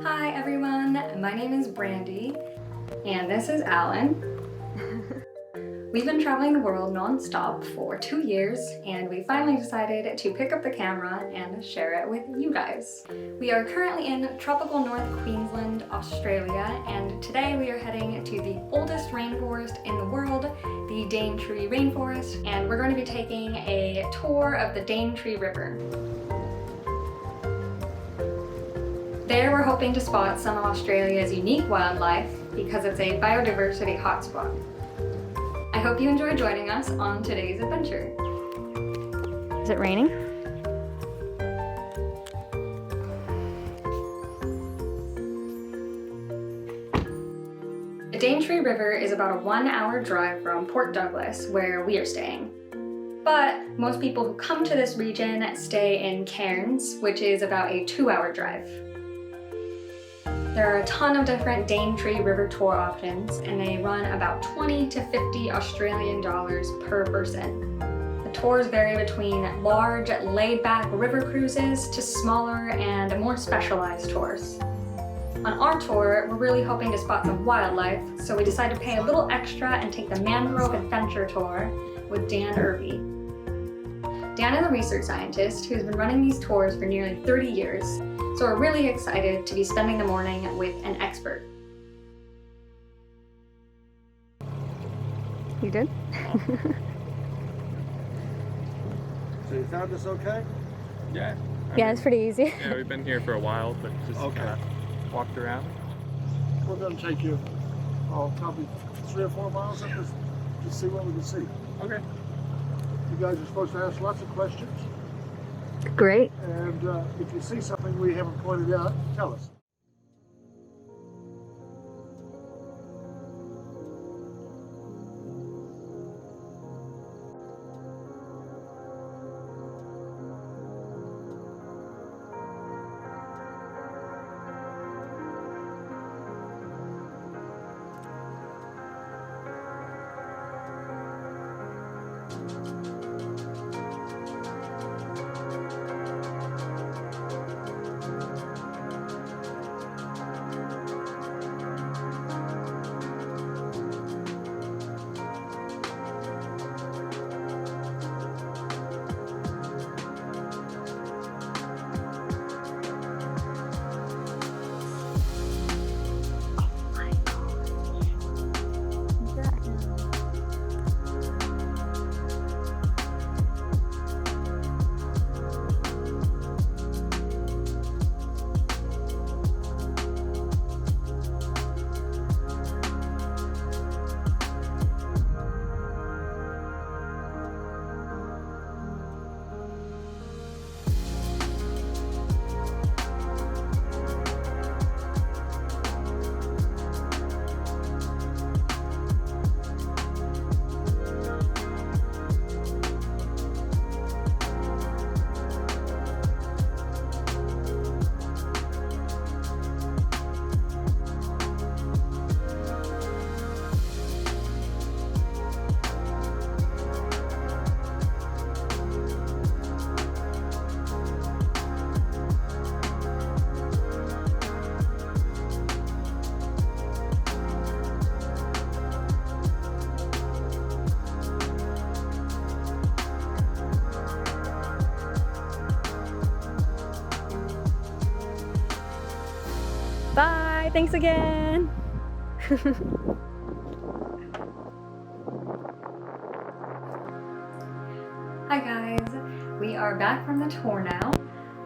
Hi everyone, my name is Brandi, and this is Alan. We've been traveling the world non-stop for 2 years, and we finally decided to pick up the camera and share it with you guys. We are currently in tropical North Queensland, Australia, and today we are heading to the oldest rainforest in the world, the Daintree Rainforest, and we're going to be taking a tour of the Daintree River. There we're hoping to spot some of Australia's unique wildlife because it's a biodiversity hotspot. I hope you enjoy joining us on today's adventure. Is it raining? The Daintree River is about a 1-hour drive from Port Douglas, where we are staying. But most people who come to this region stay in Cairns, which is about a 2-hour drive. There are a ton of different Daintree River tour options, and they run about 20 to 50 Australian dollars per person. The tours vary between large, laid-back river cruises to smaller and more specialized tours. On our tour, we're really hoping to spot some wildlife, so we decided to pay a little extra and take the Mangrove Adventure Tour with Dan Irby. Dan is a research scientist who's been running these tours for nearly 30 years, so we're really excited to be spending the morning with an expert. You good? So you found this okay? Yeah. Yeah, it's pretty easy. Yeah, we've been here for a while, but just kind of walked around. We're going to take you probably 3 or 4 miles up this to see what we can see. Okay. You guys are supposed to ask lots of questions. Great. And if you see something we haven't pointed out, tell us. Bye, thanks again. Hi guys, we are back from the tour now.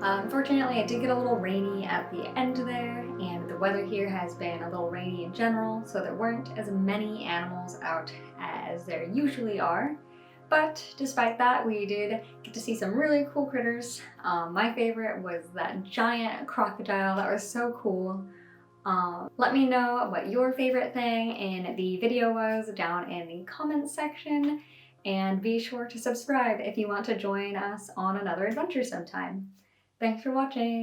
Unfortunately, it did get a little rainy at the end there, and the weather here has been a little rainy in general, so there weren't as many animals out as there usually are. But despite that, we did get to see some really cool critters. My favorite was that giant crocodile. That was so cool. Let me know what your favorite thing in the video was down in the comments section, and be sure to subscribe if you want to join us on another adventure sometime. Thanks for watching!